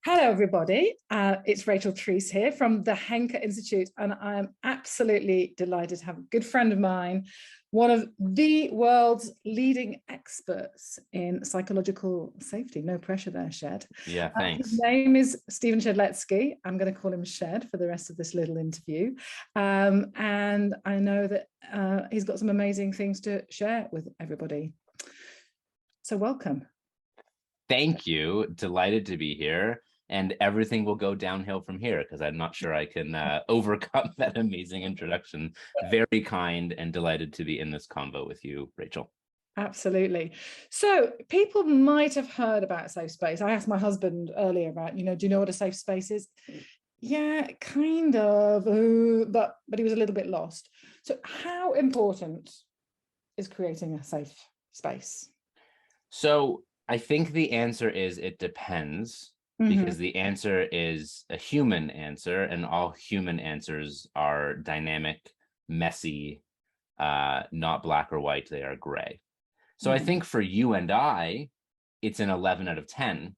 Hello, everybody. It's Rachel Treece here from the Henker Institute, and I am absolutely delighted to have a good friend of mine, one of the world's leading experts in psychological safety. No pressure there, Shed. Yeah, His thanks. name is Stephen Shedletzky. I'm going to call him Shed for the rest of this little interview. And I know that he's got some amazing things to share with everybody. So welcome. Thank you. Delighted to be here. And everything will go downhill from here because I'm not sure I can overcome that amazing introduction. Very kind and delighted to be in this convo with you, Rachel. Absolutely. So people might have heard about safe space. I asked my husband earlier about, do you know what a safe space is? Yeah, kind of, but he was a little bit lost. So how important is creating a safe space? So I think the answer is it depends, because the answer is a human answer, and all human answers are dynamic, messy, not black or white, they are gray. So I think for you and I, it's an 11 out of 10,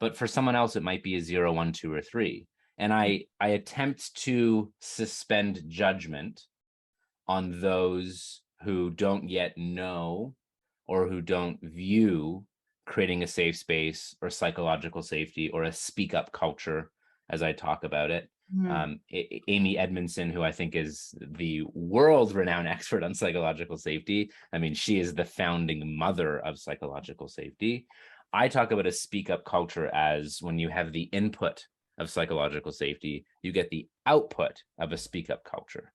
but for someone else, it might be a 0, 1, 2, or 3. And I attempt to suspend judgment on those who don't yet know or who don't view creating a safe space or psychological safety or a speak up culture, as I talk about it. Amy Edmondson, who I think is the world renowned expert on psychological safety. I mean, she is the founding mother of psychological safety. I talk about a speak up culture as when you have the input of psychological safety, you get the output of a speak up culture.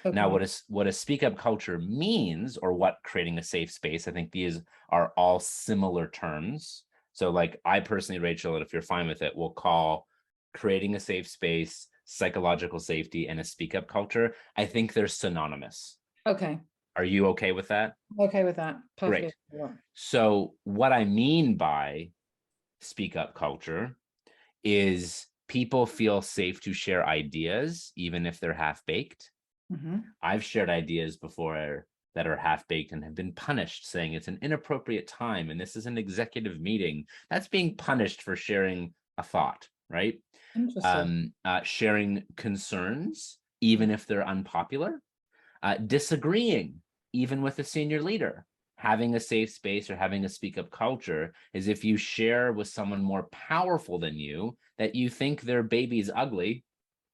Okay. Now, what a speak up culture means, or what creating a safe space, I think these are all similar terms. So like I personally, Rachel, and if you're fine with it, will call creating a safe space, psychological safety, and a speak up culture. I think they're synonymous. Okay. Are you okay with that? Okay with that. Perfectly. Great. So what I mean by speak up culture is people feel safe to share ideas, even if they're half baked. I've shared ideas before that are half-baked and have been punished, saying it's an inappropriate time and this is an executive meeting. That's being punished for sharing a thought, right? Sharing concerns, even if they're unpopular. Disagreeing, even with a senior leader. Having a safe space or having a speak-up culture is if you share with someone more powerful than you that you think their baby's ugly,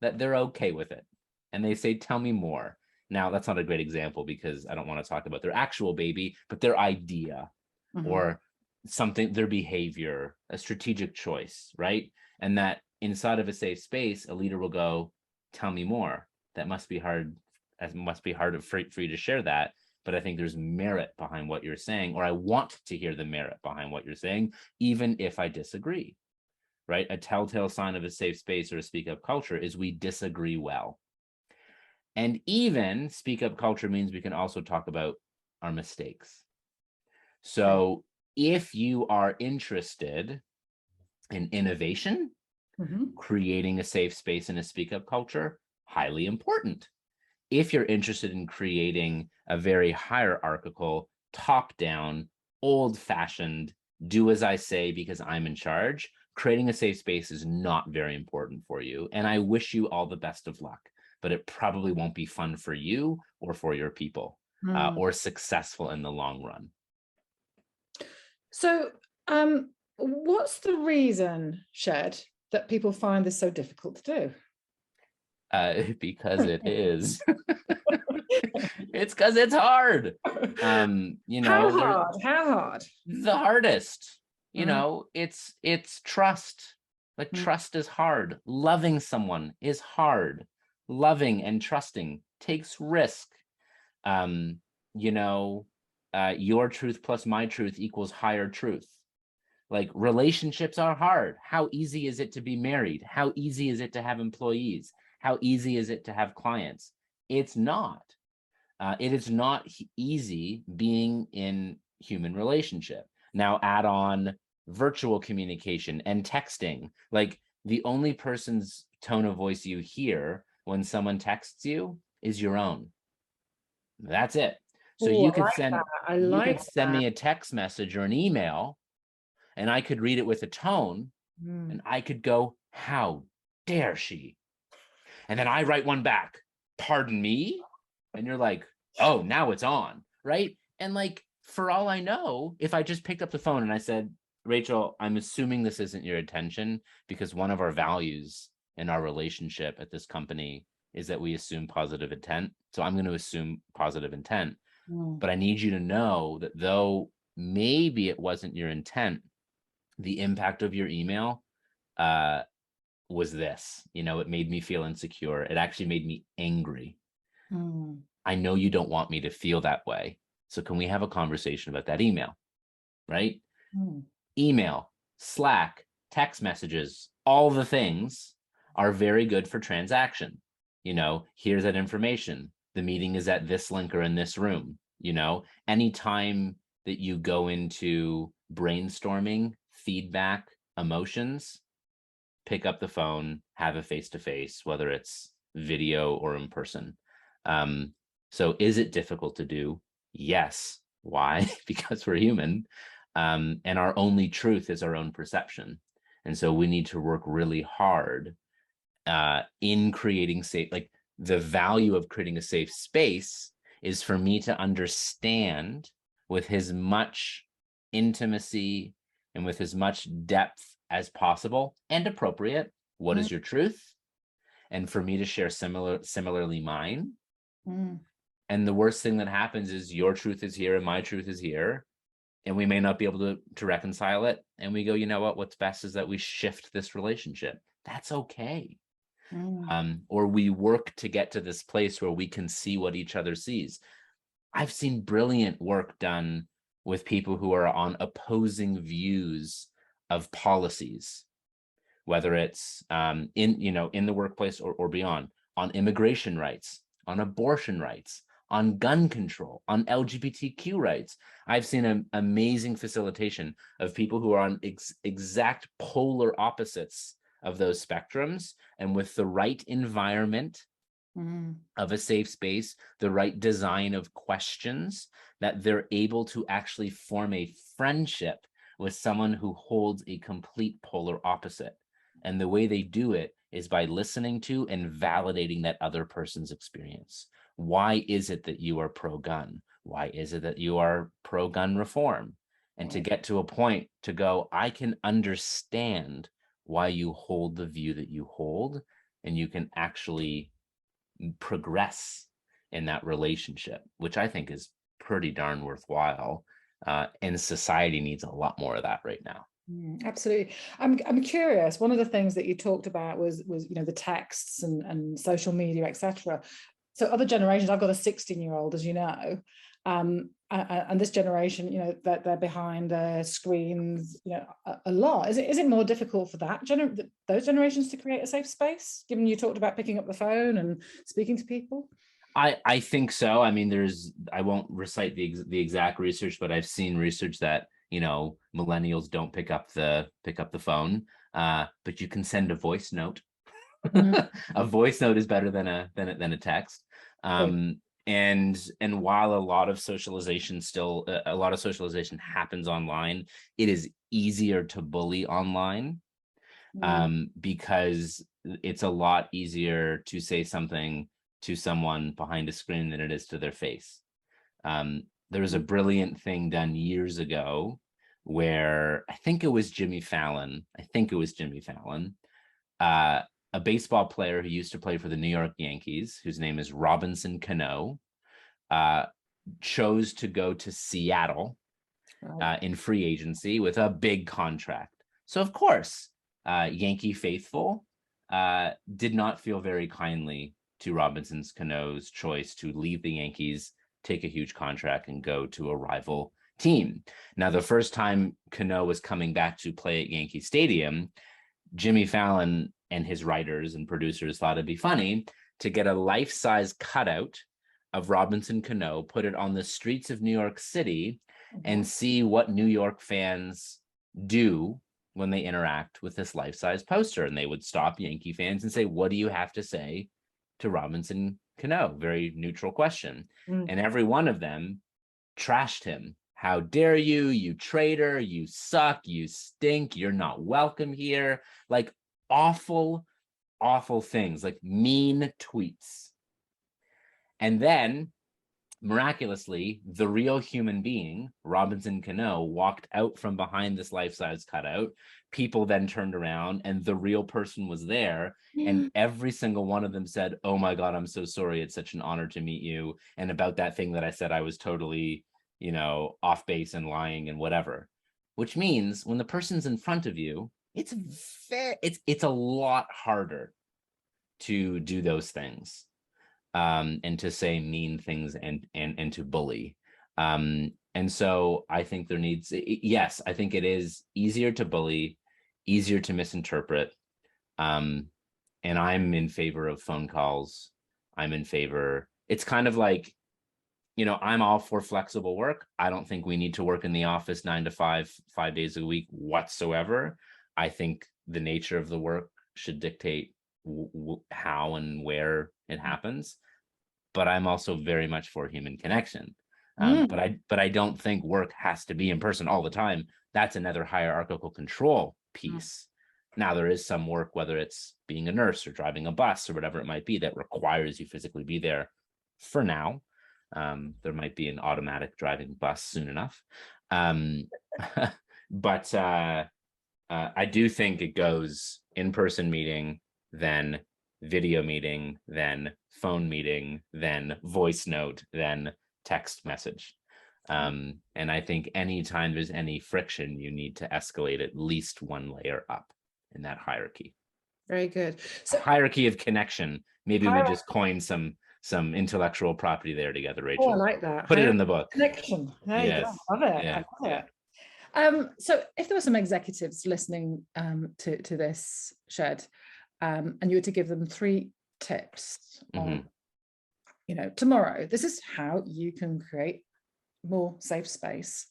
that they're okay with it. And they say, tell me more. Now, that's not a great example because I don't want to talk about their actual baby, but their idea or something, their behavior, a strategic choice, right? And that inside of a safe space, a leader will go, tell me more. That must be hard. It must be hard for you to share that. But I think there's merit behind what you're saying, or I want to hear the merit behind what you're saying, even if I disagree, right? A telltale sign of a safe space or a speak up culture is we disagree well. And even speak up culture means we can also talk about our mistakes. So if you are interested in innovation, creating a safe space and a speak up culture, highly important. If you're interested in creating a very hierarchical, top down, old fashioned, do as I say because I'm in charge, creating a safe space is not very important for you. And I wish you all the best of luck. But it probably won't be fun for you or for your people or successful in the long run. So what's the reason, Shed, that people find this so difficult to do? Because it is. It's because it's hard. How hard? The hardest. It's trust. Like trust is hard. Loving someone is hard. Loving and trusting takes risk. Your truth plus my truth equals higher truth. Like relationships are hard. How easy is it to be married? How easy is it to have employees? How easy is it to have clients? It's not. It is not easy being in human relationship. Now add on virtual communication and texting. Like the only person's tone of voice you hear when someone texts you is your own. That's it. So you could send me a text message or an email, and I could read it with a tone, And I could go, how dare she? And then I write one back, pardon me? And you're like, oh, now it's on, right? And like, for all I know, if I just picked up the phone and I said, Rachel, I'm assuming this isn't your intention, because one of our values in our relationship at this company is that we assume positive intent. So I'm going to assume positive intent. But I need you to know that though maybe it wasn't your intent, the impact of your email was this. It made me feel insecure. It actually made me angry. I know you don't want me to feel that way. So can we have a conversation about that email? Right? Email, Slack, text messages, all the things are very good for transaction. Here's that information. The meeting is at this link or in this room. Anytime that you go into brainstorming, feedback, emotions, pick up the phone, have a face-to-face, whether it's video or in person. So is it difficult to do? Yes. Why? Because we're human. And our only truth is our own perception. And so we need to work really hard in creating safe, like the value of creating a safe space is for me to understand with as much intimacy and with as much depth as possible and appropriate, what is your truth? And for me to share similarly mine. And the worst thing that happens is your truth is here and my truth is here. And we may not be able to reconcile it. And we go, you know what? What's best is that we shift this relationship. That's okay. Or we work to get to this place where we can see what each other sees. I've seen brilliant work done with people who are on opposing views of policies, whether it's in the workplace or beyond, on immigration rights, on abortion rights, on gun control, on LGBTQ rights. I've seen an amazing facilitation of people who are on exact polar opposites of those spectrums, and with the right environment of a safe space, the right design of questions, that they're able to actually form a friendship with someone who holds a complete polar opposite. And the way they do it is by listening to and validating that other person's experience. Why is it that you are pro-gun? Why is it that you are pro-gun reform? And to get to a point to go, I can understand why you hold the view that you hold, and you can actually progress in that relationship, which I think is pretty darn worthwhile. And society needs a lot more of that right now. Absolutely. I'm curious. One of the things that you talked about was the texts and social media, etc. So other generations, I've got a 16-year-old, as you know, and this generation, that they're behind their screens, a lot. Is it more difficult for those generations to create a safe space, given you talked about picking up the phone and speaking to people? I think so. I mean, I won't recite the exact research, but I've seen research that millennials don't pick up the phone, but you can send a voice note. A voice note is better than a text. And while a lot of socialization happens online, it is easier to bully online, because it's a lot easier to say something to someone behind a screen than it is to their face. There was a brilliant thing done years ago where I think it was Jimmy Fallon, a baseball player who used to play for the New York Yankees, whose name is Robinson Cano, chose to go to Seattle in free agency with a big contract. So of course, Yankee faithful did not feel very kindly to Robinson Cano's choice to leave the Yankees, take a huge contract, and go to a rival team. Now, the first time Cano was coming back to play at Yankee Stadium, Jimmy Fallon and his writers and producers thought it'd be funny to get a life-size cutout of Robinson Cano, put it on the streets of New York City, and see what New York fans do when they interact with this life-size poster. And they would stop Yankee fans and say, what do you have to say to Robinson Cano? Very neutral question. And every one of them trashed him, how dare you, you traitor, you suck, you stink, you're not welcome here. Like awful, awful things, like mean tweets. And then miraculously, the real human being, Robinson Cano, walked out from behind this life-size cutout. People then turned around and the real person was there. And every single one of them said, oh my God, I'm so sorry. It's such an honor to meet you. And about that thing that I said, I was totally, off base and lying and whatever. Which means when the person's in front of you, it's a lot harder to do those things. And to say mean things and to bully. And so I think there needs, yes, I think it is easier to bully, easier to misinterpret. And I'm in favor of phone calls. I'm in favor. It's kind of like, I'm all for flexible work. I don't think we need to work in the office 9 to 5, 5 days a week whatsoever. I think the nature of the work should dictate how and where it happens, but I'm also very much for human connection. But I don't think work has to be in person all the time. That's another hierarchical control piece. Now there is some work, whether it's being a nurse or driving a bus or whatever it might be, that requires you physically be there for now. There might be an automatic driving bus soon enough. But I do think it goes in-person meeting, then video meeting, then phone meeting, then voice note, then text message. And I think anytime there's any friction, you need to escalate at least one layer up in that hierarchy. Very good. So hierarchy of connection. Maybe we just coined some intellectual property there together, Rachel. Oh, I like that. Put it in the book. Connection. There you go. I love it. Yeah. I love it. So if there were some executives listening to this, Shed, and you were to give them 3 tips on, tomorrow, this is how you can create more safe space,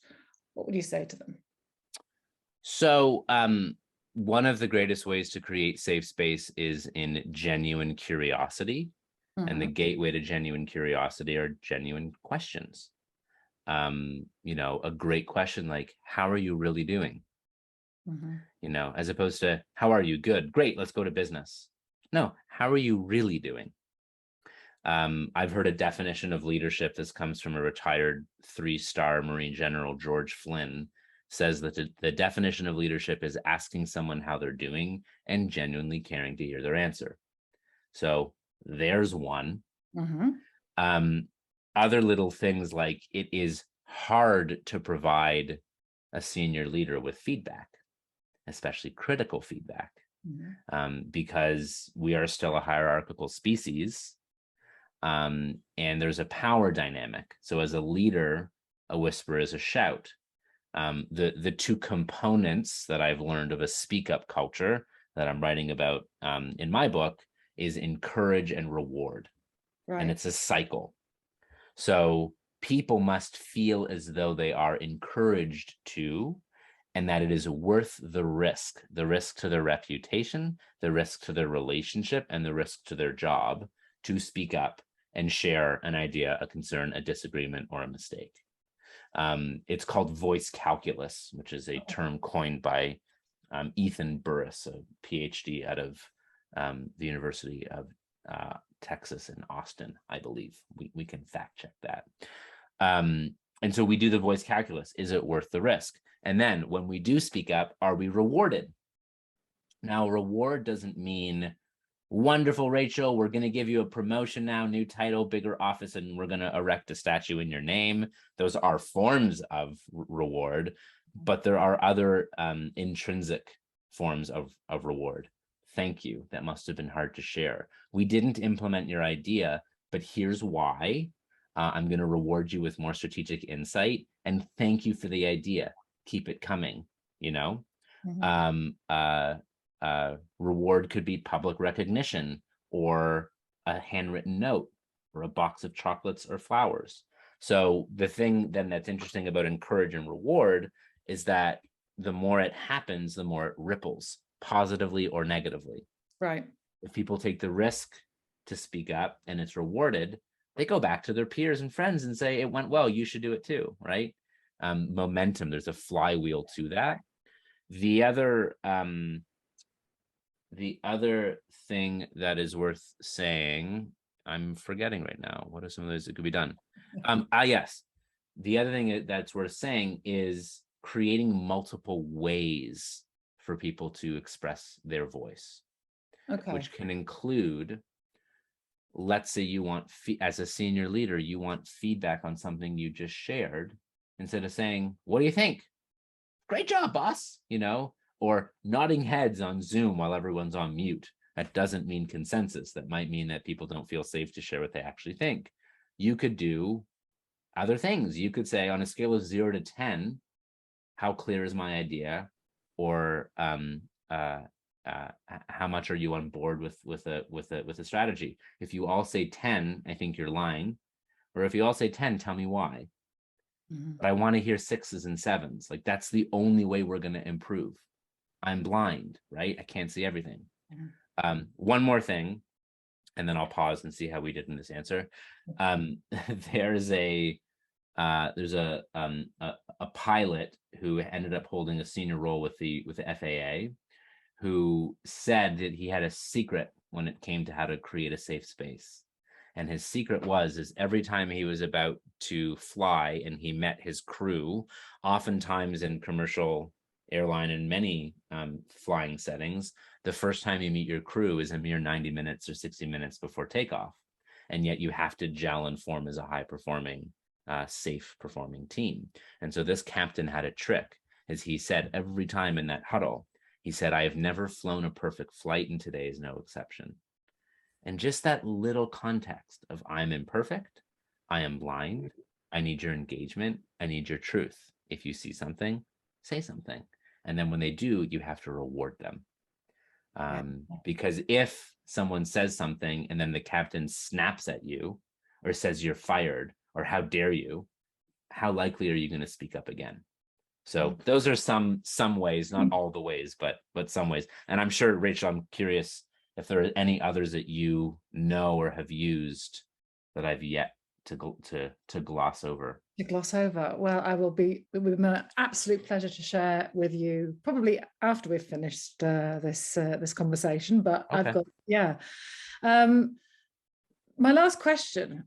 what would you say to them? So one of the greatest ways to create safe space is in genuine curiosity. And the gateway to genuine curiosity are genuine questions. A great question like, how are you really doing? As opposed to, how are you? Good, great, let's go to business. No, how are you really doing? I've heard a definition of leadership. This comes from a retired 3-star Marine General, George Flynn, says that the definition of leadership is asking someone how they're doing and genuinely caring to hear their answer. So there's one. Other little things like it is hard to provide a senior leader with feedback, especially critical feedback, because we are still a hierarchical species. And there's a power dynamic. So as a leader, a whisper is a shout. The 2 components that I've learned of a speak up culture that I'm writing about in my book is encourage and reward. Right. And it's a cycle. So people must feel as though they are encouraged to, and that it is worth the risk to their reputation, the risk to their relationship, and the risk to their job to speak up and share an idea, a concern, a disagreement, or a mistake. It's called voice calculus, which is a term coined by Ethan Burris, a PhD out of the University of Texas in Austin, I believe. We can fact check that. And so we do the voice calculus. Is it worth the risk? And then when we do speak up, are we rewarded? Now, reward doesn't mean, wonderful, Rachel, we're going to give you a promotion now, new title, bigger office, and we're going to erect a statue in your name. Those are forms of reward, but there are other intrinsic forms of reward. Thank you. That must have been hard to share. We didn't implement your idea, but here's why. I'm going to reward you with more strategic insight, and thank you for the idea. Keep it coming, Reward could be public recognition, or a handwritten note, or a box of chocolates or flowers. So the thing then that's interesting about encourage and reward is that the more it happens, the more it ripples, positively or negatively. Right. If people take the risk to speak up and it's rewarded, they go back to their peers and friends and say, it went well, you should do it too, right? momentum. There's a flywheel to that. The other thing that is worth saying, I'm forgetting right now. What are some of those that could be done? Yes. The other thing that's worth saying is creating multiple ways for people to express their voice, Okay. which can include, let's say you want, as a senior leader, you want feedback on something you just shared, instead of saying, what do you think? Great job, boss, or nodding heads on Zoom while everyone's on mute. That doesn't mean consensus. That might mean that people don't feel safe to share what they actually think. You could do other things. You could say, on a scale of 0 to 10, how clear is my idea? Or how much are you on board with a strategy? If you all say 10, I think you're lying. Or if you all say 10, tell me why. But I want to hear 6s and 7s. Like, that's the only way we're going to improve. I'm blind, right? I can't see everything. One more thing, and then I'll pause and see how we did in this answer. There's a pilot who ended up holding a senior role with the FAA, who said that he had a secret when it came to how to create a safe space. And his secret is every time he was about to fly and he met his crew, oftentimes in commercial airline and many flying settings, the first time you meet your crew is a mere 90 minutes or 60 minutes before takeoff. And yet you have to gel and form as a high-performing, safe-performing team. And so this captain had a trick, as he said every time in that huddle, he said, I have never flown a perfect flight, and today is no exception. And just that little context of, I'm imperfect, I am blind, I need your engagement, I need your truth. If you see something, say something. And then when they do, you have to reward them. Because if someone says something and then the captain snaps at you or says you're fired or how dare you, how likely are you going to speak up again? So those are some ways, not all the ways, but some ways. And I'm sure, Rachel, I'm curious if there are any others that you know or have used that I've yet to gloss over. To gloss over. Well, I will be with my absolute pleasure to share with you probably after we've finished this conversation. But okay. I've got my last question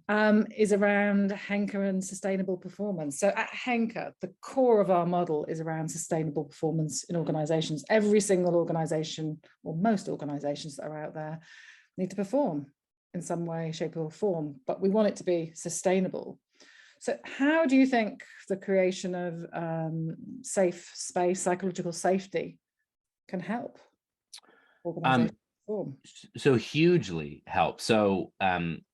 is around Henker and sustainable performance. So at Henker, the core of our model is around sustainable performance in organizations. Every single organization, or most organizations that are out there, need to perform in some way, shape, or form, but we want it to be sustainable. So how do you think the creation of safe space, psychological safety, can help organizations perform? So hugely help. So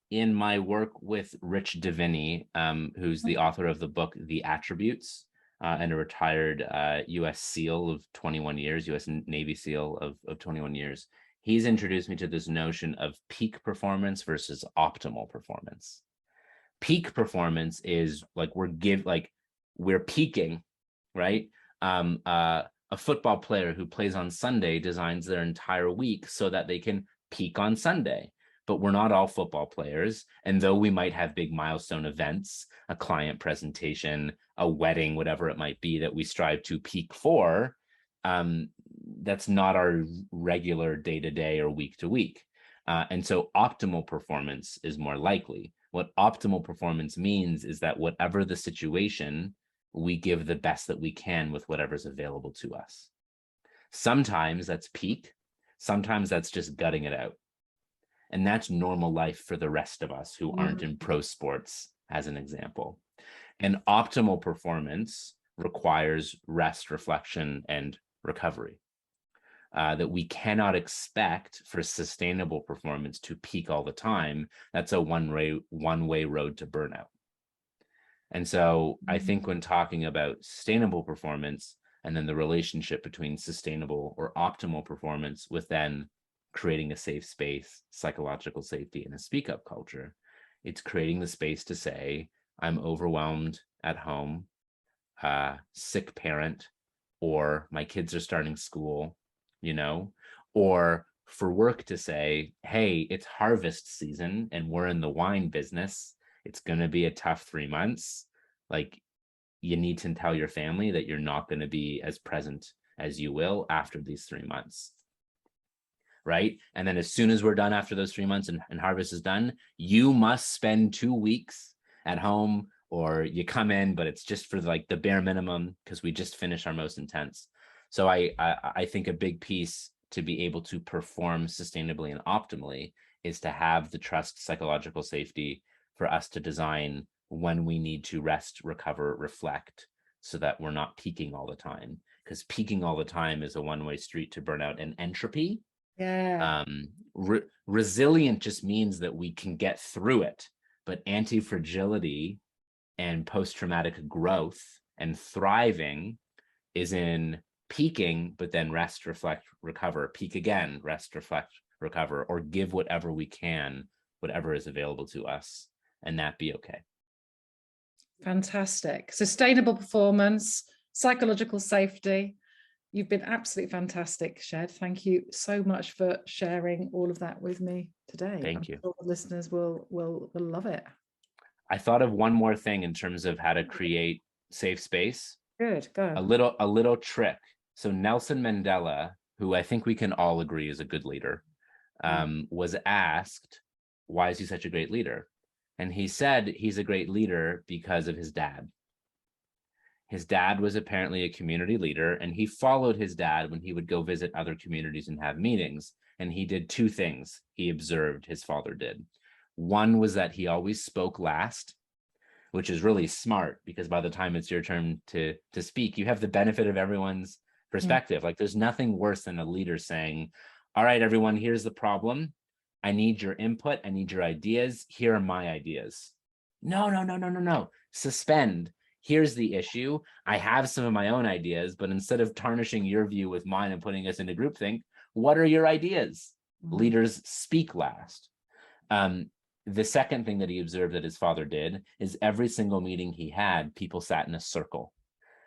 in my work with Rich Divini, who's the author of the book, The Attributes, and a retired US SEAL of 21 years, US Navy SEAL of 21 years, he's introduced me to this notion of peak performance versus optimal performance. Peak performance is like we're peaking, right? A football player who plays on Sunday designs their entire week so that they can peak on Sunday. But we're not all football players. And though we might have big milestone events, a client presentation, a wedding, whatever it might be that we strive to peak for, that's not our regular day-to-day or week-to-week. And so optimal performance is more likely. What optimal performance means is that whatever the situation, we give the best that we can with whatever's available to us. Sometimes that's peak. Sometimes that's just gutting it out. And that's normal life for the rest of us who aren't in pro sports, as an example. And optimal performance requires rest, reflection, and recovery. That we cannot expect for sustainable performance to peak all the time. That's a one-way road to burnout. And so I think when talking about sustainable performance and then the relationship between sustainable or optimal performance with then creating a safe space, psychological safety, and a speak up culture, it's creating the space to say, I'm overwhelmed at home, sick parent, or my kids are starting school, or for work to say, hey, it's harvest season and we're in the wine business. It's going to be a tough 3 months. Like, you need to tell your family that you're not going to be as present as you will after these 3 months. Right. And then as soon as we're done after those 3 months and harvest is done, you must spend 2 weeks at home, or you come in, but it's just for like the bare minimum because we just finished our most intense. So I think a big piece to be able to perform sustainably and optimally is to have the trust, psychological safety for us to design when we need to rest, recover, reflect, so that we're not peaking all the time. Because peaking all the time is a one-way street to burnout and entropy. Yeah. Resilient just means that we can get through it, but anti-fragility and post-traumatic growth and thriving is in peaking, but then rest, reflect, recover, peak again, rest, reflect, recover, or give whatever we can, whatever is available to us, and that be okay. Fantastic. Sustainable performance, psychological safety. You've been absolutely fantastic, Shed. Thank you so much for sharing all of that with me today. Thank you. I'm sure the listeners will love it. I thought of one more thing in terms of how to create safe space. Good, go. A little trick. So Nelson Mandela, who I think we can all agree is a good leader, was asked, why is he such a great leader? And he said he's a great leader because of his dad. His dad was apparently a community leader, and he followed his dad when he would go visit other communities and have meetings. And he did 2 things he observed his father did. One was that he always spoke last, which is really smart, because by the time it's your turn to speak, you have the benefit of everyone's perspective. Like, there's nothing worse than a leader saying, all right, everyone, here's the problem. I need your input. I need your ideas. Here are my ideas. No. Suspend. Here's the issue. I have some of my own ideas, but instead of tarnishing your view with mine and putting us into groupthink, what are your ideas? Leaders speak last. The second thing that he observed that his father did is every single meeting he had, people sat in a circle.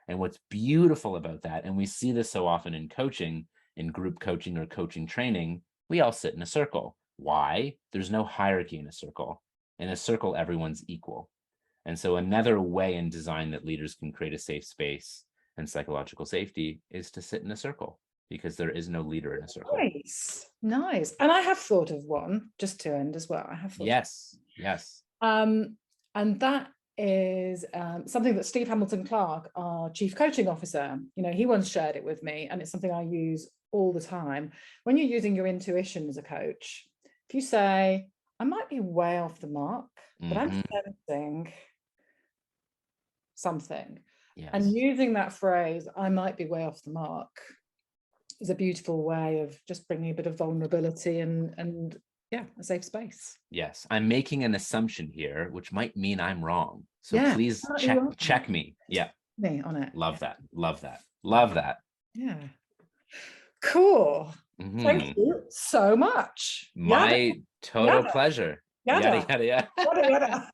And what's beautiful about that, and we see this so often in coaching, in group coaching or coaching training, we all sit in a circle. Why? There's no hierarchy in a circle. In a circle, everyone's equal. And so another way in design that leaders can create a safe space and psychological safety is to sit in a circle, because there is no leader in a circle. Nice. And I have thought of one, just to end as well. I have thought. Yes. And that is something that Steve Hamilton Clark, our chief coaching officer, he once shared it with me, and it's something I use all the time. When you're using your intuition as a coach, if you say, I might be way off the mark, but I'm sensing something. Yes. And using that phrase, I might be way off the mark, is a beautiful way of just bringing a bit of vulnerability and a safe space. Yes, I'm making an assumption here, which might mean I'm wrong. So please check me. Yeah. Me on it. Love that. Yeah. Cool. Thank you so much. My total pleasure. Yada yada yada.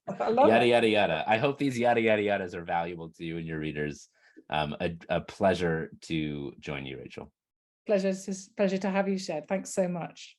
Yada yada. I hope these yada yada yadas are valuable to you and your readers. A pleasure to join you, Rachel. Pleasure to have you, Shed. Thanks so much.